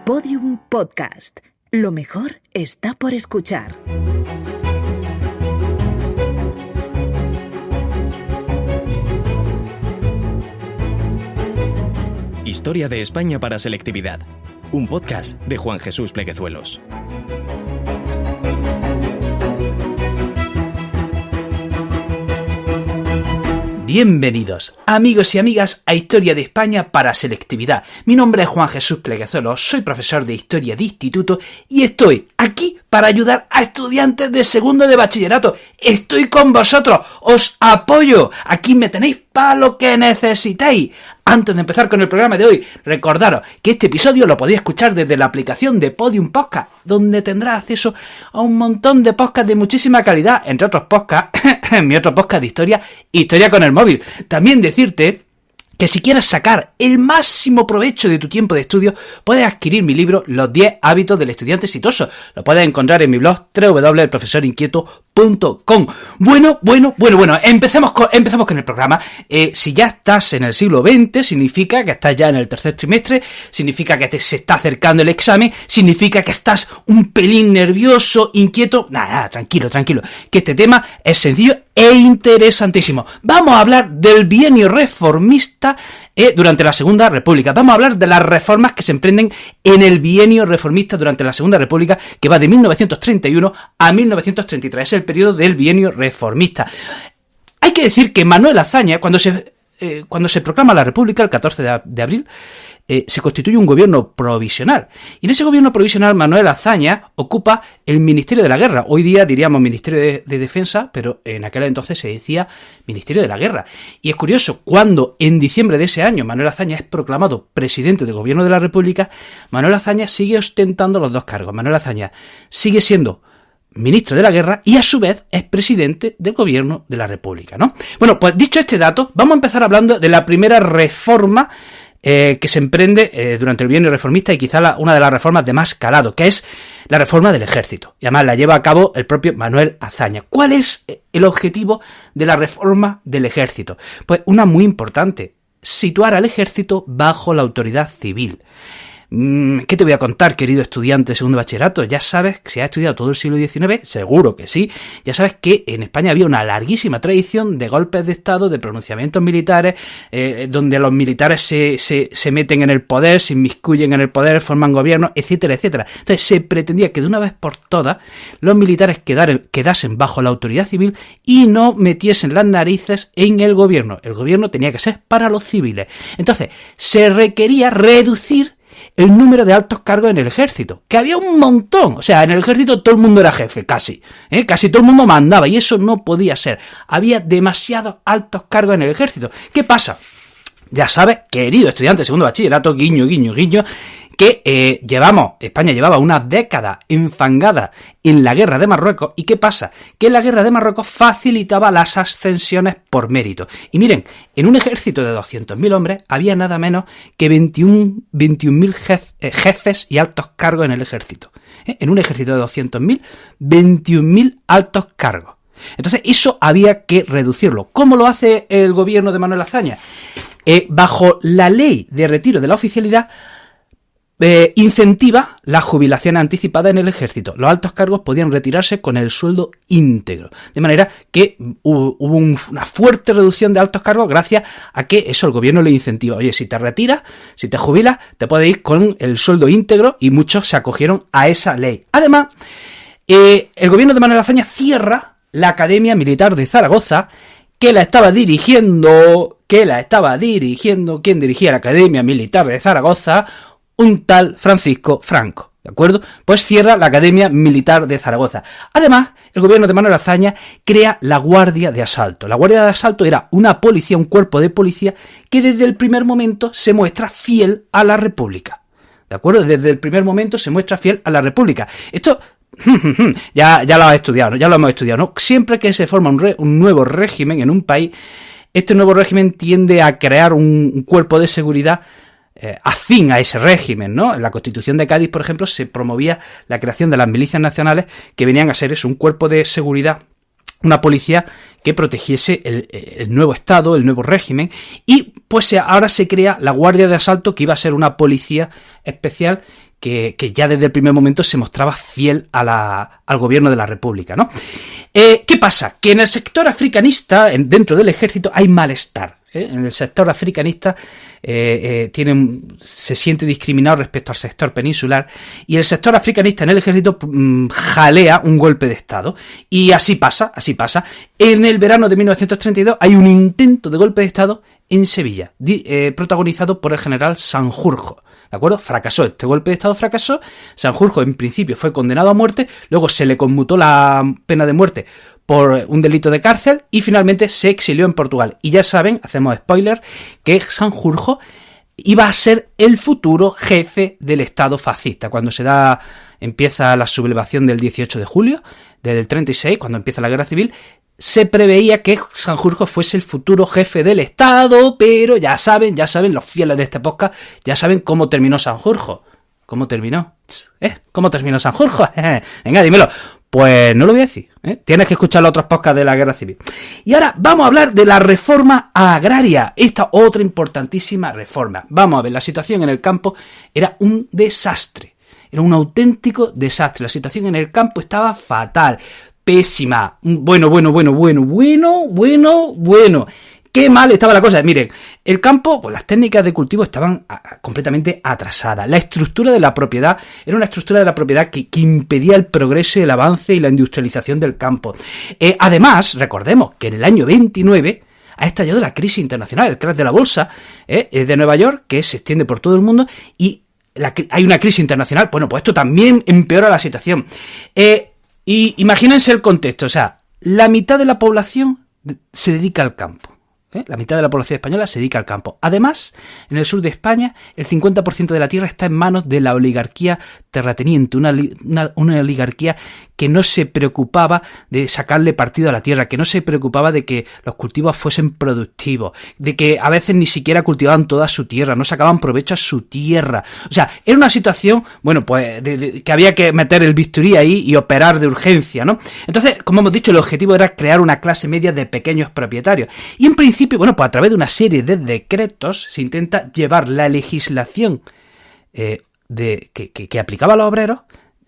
Podium Podcast. Lo mejor está por escuchar. Historia de España para selectividad. Un podcast de Juan Jesús Pleguezuelos. Bienvenidos, amigos y amigas, a Historia de España para selectividad. Mi nombre es Juan Jesús Pleguezuelos, soy profesor de Historia de Instituto y estoy aquí para ayudar a estudiantes de segundo de bachillerato. Estoy con vosotros, os apoyo, aquí me tenéis para lo que necesitéis. Antes de empezar con el programa de hoy, recordaros que este episodio lo podéis escuchar desde la aplicación de Podium Podcast, donde tendrás acceso a un montón de podcasts de muchísima calidad, entre otros podcasts, mi otro podcast de historia, Historia con el móvil. También decirte que si quieres sacar el máximo provecho de tu tiempo de estudio, puedes adquirir mi libro Los 10 hábitos del estudiante exitoso. Lo puedes encontrar en mi blog www.elprofesorinquieto.com. Bueno, empecemos con el programa. Si ya estás en el siglo XX, significa que estás ya en el tercer trimestre, significa que se está acercando el examen, significa que estás un pelín nervioso, inquieto. Nada, tranquilo, que este tema es sencillo e interesantísimo. Vamos a hablar del bienio reformista durante la Segunda República. Vamos a hablar de las reformas que se emprenden en el bienio reformista durante la Segunda República, que va de 1931 a 1933. Es el periodo del bienio reformista. Hay que decir que Manuel Azaña, cuando se proclama la República, el 14 de abril, se constituye un gobierno provisional. Y en ese gobierno provisional, Manuel Azaña ocupa el Ministerio de la Guerra. Hoy día diríamos Ministerio de Defensa, pero en aquel entonces se decía Ministerio de la Guerra. Y es curioso, cuando en diciembre de ese año Manuel Azaña es proclamado presidente del gobierno de la República, Manuel Azaña sigue ostentando los dos cargos. Manuel Azaña sigue siendo ministro de la Guerra y a su vez es presidente del gobierno de la República, ¿no? Bueno, pues dicho este dato, vamos a empezar hablando de la primera reforma que se emprende durante el bienio reformista y quizá una de las reformas de más calado, que es la reforma del ejército. Y además la lleva a cabo el propio Manuel Azaña. ¿Cuál es el objetivo de la reforma del ejército? Pues una muy importante: situar al ejército bajo la autoridad civil. ¿Qué te voy a contar, querido estudiante de segundo bachillerato? Ya sabes que si has estudiado todo el siglo XIX, seguro que sí, ya sabes que en España había una larguísima tradición de golpes de Estado, de pronunciamientos militares, donde los militares se meten en el poder, se inmiscuyen en el poder, forman gobierno, etcétera, etcétera. Entonces se pretendía que de una vez por todas los militares quedasen bajo la autoridad civil y no metiesen las narices en el gobierno. El gobierno tenía que ser para los civiles. Entonces se requería reducir el número de altos cargos en el ejército, que había un montón. O sea, en el ejército todo el mundo era jefe, casi todo el mundo mandaba, y eso no podía ser. Había demasiados altos cargos en el ejército. ¿Qué pasa? Ya sabes, querido estudiante de segundo bachillerato, guiño, que España llevaba una década enfangada en la guerra de Marruecos. ¿Y qué pasa? Que la guerra de Marruecos facilitaba las ascensiones por mérito. Y miren, en un ejército de 200.000 hombres había nada menos que 21.000 jefes y altos cargos en el ejército. En un ejército de 200.000, 21.000 altos cargos. Entonces eso había que reducirlo. ¿Cómo lo hace el gobierno de Manuel Azaña? Bajo la ley de retiro de la oficialidad, incentiva la jubilación anticipada en el ejército. Los altos cargos podían retirarse con el sueldo íntegro, de manera que hubo una fuerte reducción de altos cargos gracias a que eso el gobierno le incentiva. Oye, si te retiras, si te jubilas, te puedes ir con el sueldo íntegro, y muchos se acogieron a esa ley. Además, el gobierno de Manuel Azaña cierra la Academia Militar de Zaragoza, que la estaba dirigiendo, ¿quién dirigía la Academia Militar de Zaragoza? Un tal Francisco Franco, ¿de acuerdo? Pues cierra la Academia Militar de Zaragoza. Además, el gobierno de Manuel Azaña crea la Guardia de Asalto. La Guardia de Asalto era una policía, un cuerpo de policía que desde el primer momento se muestra fiel a la República, ¿de acuerdo? Desde el primer momento se muestra fiel a la República. Esto ya lo has estudiado, ¿no? Ya lo hemos estudiado, ¿no? Siempre que se forma un nuevo régimen en un país, este nuevo régimen tiende a crear un cuerpo de seguridad afín a ese régimen, ¿no? En la Constitución de Cádiz, por ejemplo, se promovía la creación de las milicias nacionales, que venían a ser eso, un cuerpo de seguridad, una policía que protegiese el nuevo Estado, el nuevo régimen, y pues ahora se crea la Guardia de Asalto, que iba a ser una policía especial que ya desde el primer momento se mostraba fiel al gobierno de la República, ¿no? ¿Qué pasa? Que en el sector africanista, dentro del ejército, hay malestar. En el sector africanista se siente discriminado respecto al sector peninsular, y el sector africanista en el ejército jalea un golpe de estado, y así pasa. En el verano de 1932 hay un intento de golpe de estado en Sevilla, protagonizado por el general Sanjurjo. ¿De acuerdo? Este golpe de estado fracasó. Sanjurjo en principio fue condenado a muerte, luego se le conmutó la pena de muerte por un delito de cárcel y finalmente se exilió en Portugal. Y ya saben, hacemos spoiler, que Sanjurjo iba a ser el futuro jefe del Estado fascista. Cuando empieza la sublevación del 18 de julio del 36, cuando empieza la guerra civil, se preveía que Sanjurjo fuese el futuro jefe del Estado, pero ya saben, los fieles de este podcast, ya saben cómo terminó Sanjurjo. ¿Cómo terminó? ¿Cómo terminó Sanjurjo? Venga, dímelo. Pues no lo voy a decir, Tienes que escuchar los otros podcasts de la Guerra Civil. Y ahora vamos a hablar de la reforma agraria, esta otra importantísima reforma. Vamos a ver, la situación en el campo era un desastre, era un auténtico desastre. La situación en el campo estaba fatal, pésima, bueno. Qué mal estaba la cosa. Miren, el campo, pues las técnicas de cultivo estaban completamente atrasadas. La estructura de la propiedad era una estructura de la propiedad que impedía el progreso, el avance y la industrialización del campo. Además, recordemos que en el año 29 ha estallado la crisis internacional, el crash de la bolsa de Nueva York, que se extiende por todo el mundo, y hay una crisis internacional. Bueno, pues esto también empeora la situación. Y imagínense el contexto, o sea, la mitad de la población se dedica al campo. La mitad de la población española se dedica al campo. Además, en el sur de España, el 50% de la tierra está en manos de la oligarquía terrateniente, una oligarquía que no se preocupaba de sacarle partido a la tierra, que no se preocupaba de que los cultivos fuesen productivos, de que a veces ni siquiera cultivaban toda su tierra, no sacaban provecho a su tierra. O sea, era una situación, bueno, pues que había que meter el bisturí ahí y operar de urgencia, ¿no? Entonces, como hemos dicho, el objetivo era crear una clase media de pequeños propietarios. Y en principio, bueno, pues a través de una serie de decretos se intenta llevar la legislación que aplicaba a los obreros,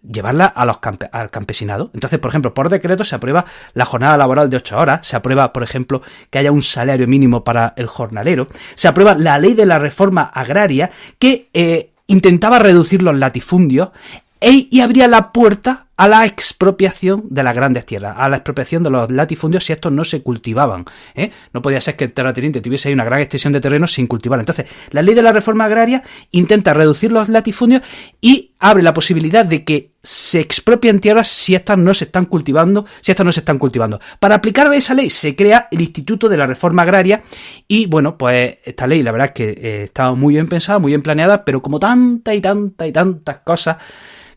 llevarla al campesinado. Entonces, por ejemplo, por decreto se aprueba la jornada laboral de 8 horas, se aprueba, por ejemplo, que haya un salario mínimo para el jornalero, se aprueba la ley de la reforma agraria que intentaba reducir los latifundios y abría la puerta a la expropiación de las grandes tierras, a la expropiación de los latifundios si estos no se cultivaban. No podía ser que el terrateniente tuviese ahí una gran extensión de terreno sin cultivar. Entonces, la ley de la reforma agraria intenta reducir los latifundios y abre la posibilidad de que se expropien tierras si estas no se están cultivando. Para aplicar esa ley se crea el Instituto de la Reforma Agraria y, bueno, pues esta ley la verdad es que estaba muy bien pensada, muy bien planeada, pero como tantas cosas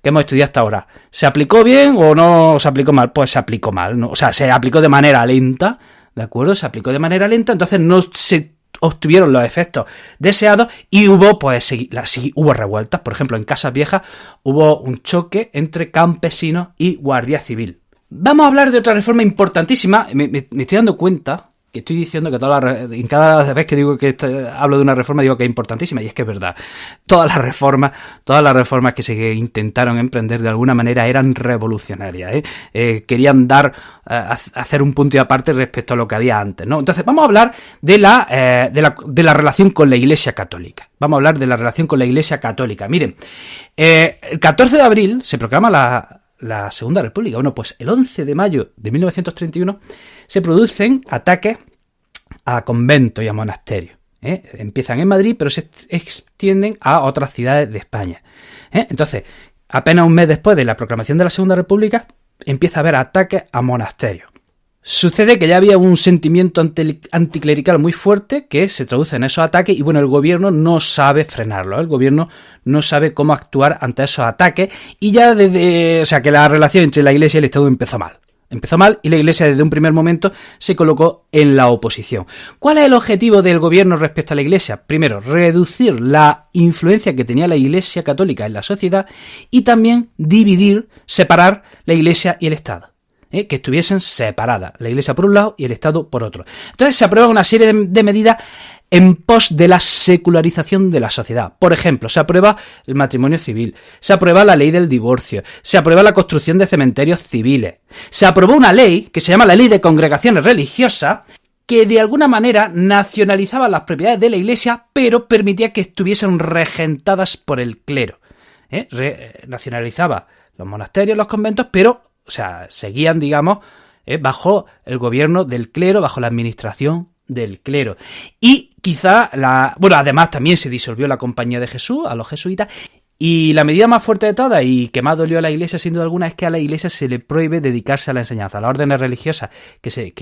que hemos estudiado hasta ahora, ¿se aplicó bien o no se aplicó mal? Pues se aplicó mal, ¿no? O sea, se aplicó de manera lenta, ¿de acuerdo? Se aplicó de manera lenta, entonces no se obtuvieron los efectos deseados y hubo revueltas. Por ejemplo, en Casas Viejas hubo un choque entre campesinos y Guardia Civil. Vamos a hablar de otra reforma importantísima. Me estoy dando cuenta que estoy diciendo que cada vez que digo que hablo de una reforma digo que es importantísima, y es que es verdad. Todas las reformas que se intentaron emprender de alguna manera eran revolucionarias, querían hacer un punto y aparte respecto a lo que había antes, ¿no? Entonces vamos a hablar de la relación con la Iglesia Católica. Miren, el 14 de abril se proclama la Segunda República. Bueno, pues el 11 de mayo de 1931 se producen ataques a conventos y a monasterios. Empiezan en Madrid, pero se extienden a otras ciudades de España. Entonces, apenas un mes después de la proclamación de la Segunda República, empieza a haber ataques a monasterios. Sucede que ya había un sentimiento anticlerical muy fuerte que se traduce en esos ataques y, bueno, el gobierno no sabe frenarlo, el gobierno no sabe cómo actuar ante esos ataques y ya que la relación entre la Iglesia y el Estado empezó mal y la Iglesia desde un primer momento se colocó en la oposición. ¿Cuál es el objetivo del gobierno respecto a la Iglesia? Primero, reducir la influencia que tenía la Iglesia Católica en la sociedad y también separar la Iglesia y el Estado. Que estuviesen separadas, la Iglesia por un lado y el Estado por otro. Entonces se aprueba una serie de medidas en pos de la secularización de la sociedad. Por ejemplo, se aprueba el matrimonio civil, se aprueba la ley del divorcio, se aprueba la construcción de cementerios civiles, se aprobó una ley que se llama la Ley de Congregaciones Religiosas, que de alguna manera nacionalizaba las propiedades de la Iglesia, pero permitía que estuviesen regentadas por el clero. Nacionalizaba los monasterios, los conventos, pero, o sea, seguían, digamos, bajo el gobierno del clero, bajo la administración del clero. Y quizá además también se disolvió la Compañía de Jesús, a los jesuitas. Y la medida más fuerte de todas, y que más dolió a la Iglesia sin duda alguna, es que a la Iglesia se le prohíbe dedicarse a la enseñanza. A las órdenes religiosas que se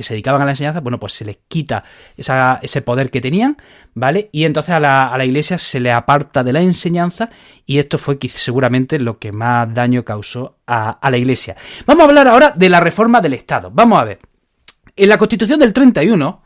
dedicaban a la enseñanza, bueno, pues se les quita ese poder que tenían, ¿vale? Y entonces a la Iglesia se le aparta de la enseñanza, y esto fue seguramente lo que más daño causó a la Iglesia. Vamos a hablar ahora de la reforma del Estado. Vamos a ver. En la Constitución del 31...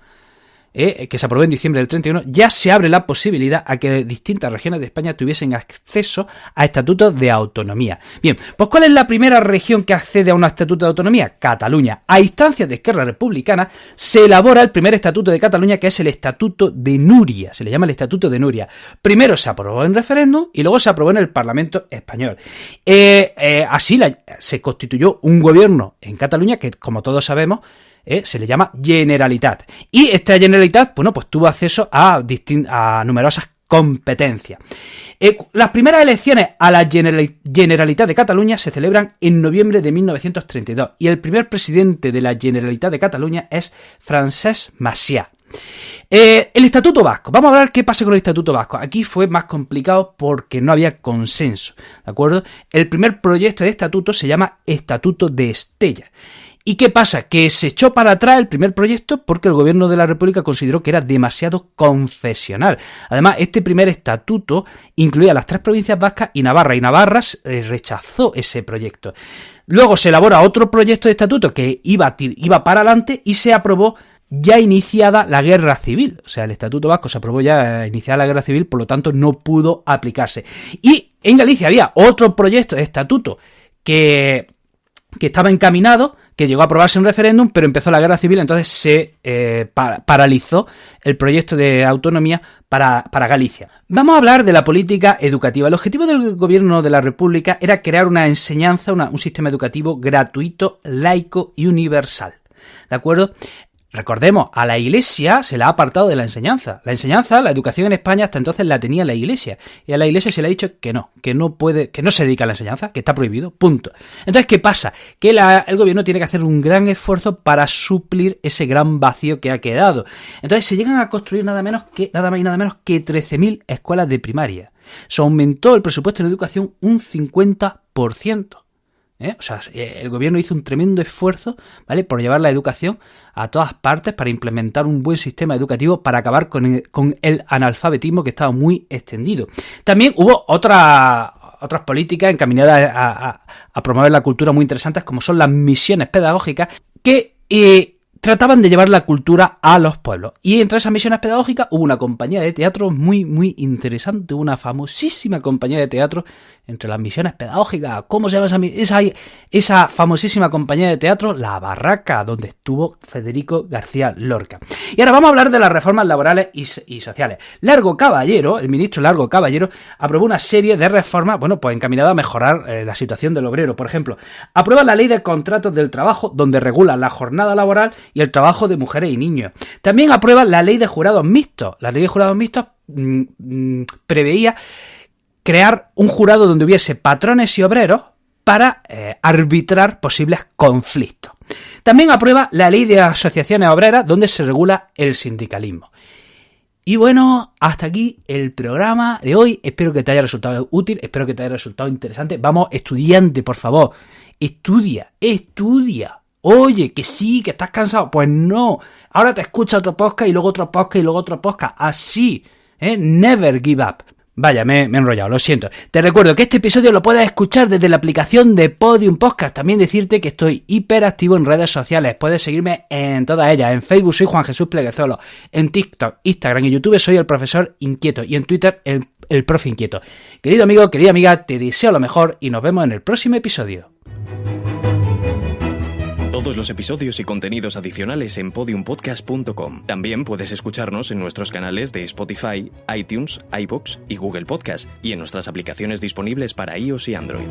que se aprobó en diciembre del 31, ya se abre la posibilidad a que distintas regiones de España tuviesen acceso a estatutos de autonomía. Bien, pues ¿cuál es la primera región que accede a un estatuto de autonomía? Cataluña. A instancias de Esquerra Republicana se elabora el primer estatuto de Cataluña, que es el Estatuto de Núria, se le llama el Estatuto de Núria. Primero se aprobó en referéndum y luego se aprobó en el Parlamento español. Así se constituyó un gobierno en Cataluña que, como todos sabemos, se le llama Generalitat. Y esta Generalitat, bueno, pues tuvo acceso a numerosas competencias. Las primeras elecciones a la Generalitat de Cataluña se celebran en noviembre de 1932 y el primer presidente de la Generalitat de Cataluña es Francesc Macià. El Estatuto Vasco. Vamos a hablar qué pasa con el Estatuto Vasco. Aquí fue más complicado porque no había consenso, ¿de acuerdo? El primer proyecto de estatuto se llama Estatuto de Estella. ¿Y qué pasa? Que se echó para atrás el primer proyecto porque el gobierno de la República consideró que era demasiado confesional. Además, este primer estatuto incluía las 3 provincias vascas y Navarra rechazó ese proyecto. Luego se elabora otro proyecto de estatuto que iba para adelante y se aprobó ya iniciada la guerra civil. O sea, el Estatuto Vasco se aprobó ya iniciada la guerra civil, por lo tanto no pudo aplicarse. Y en Galicia había otro proyecto de estatuto que estaba encaminado, que llegó a aprobarse en un referéndum, pero empezó la guerra civil, entonces se paralizó el proyecto de autonomía para Galicia. Vamos a hablar de la política educativa. El objetivo del gobierno de la República era crear una enseñanza, un sistema educativo gratuito, laico y universal. ¿De acuerdo? Recordemos, a la Iglesia se la ha apartado de la enseñanza. La educación en España hasta entonces la tenía la Iglesia. Y a la Iglesia se le ha dicho que no puede, que no se dedica a la enseñanza, que está prohibido, punto. Entonces, ¿qué pasa? Que el gobierno tiene que hacer un gran esfuerzo para suplir ese gran vacío que ha quedado. Entonces se llegan a construir nada más y nada menos que 13.000 escuelas de primaria. Se aumentó el presupuesto en educación un 50%. O sea, el gobierno hizo un tremendo esfuerzo, ¿vale?, por llevar la educación a todas partes, para implementar un buen sistema educativo, para acabar con el analfabetismo que estaba muy extendido. También hubo otras políticas encaminadas a promover la cultura muy interesantes, como son las misiones pedagógicas, que trataban de llevar la cultura a los pueblos. Y entre esas misiones pedagógicas hubo una compañía de teatro muy, muy interesante, una famosísima compañía de teatro entre las misiones pedagógicas. ¿Cómo se llama esa famosísima compañía de teatro? La Barraca, donde estuvo Federico García Lorca. Y ahora vamos a hablar de las reformas laborales y sociales. El ministro Largo Caballero, aprobó una serie de reformas, pues encaminadas a mejorar la situación del obrero. Por ejemplo, aprueba la ley de contratos del trabajo, donde regula la jornada laboral y el trabajo de mujeres y niños. También aprueba la ley de jurados mixtos. La ley de jurados mixtos preveía crear un jurado donde hubiese patrones y obreros para arbitrar posibles conflictos. También aprueba la ley de asociaciones obreras, donde se regula el sindicalismo. Y bueno, hasta aquí el programa de hoy. Espero que te haya resultado útil, espero que te haya resultado interesante. Vamos, estudiante, por favor, estudia. Oye, que sí, que estás cansado. Pues no, ahora te escucha otro podcast y luego otro podcast y luego otro podcast. Así, never give up. Vaya, me he enrollado, lo siento. Te recuerdo que este episodio lo puedes escuchar desde la aplicación de Podium Podcast. También decirte que estoy hiperactivo en redes sociales. Puedes seguirme en todas ellas. En Facebook soy Juan Jesús Pleguezolo. En TikTok, Instagram y YouTube soy el profesor inquieto. Y en Twitter el profe inquieto. Querido amigo, querida amiga, te deseo lo mejor y nos vemos en el próximo episodio. Todos los episodios y contenidos adicionales en podiumpodcast.com. También puedes escucharnos en nuestros canales de Spotify, iTunes, iVoox y Google Podcast, y en nuestras aplicaciones disponibles para iOS y Android.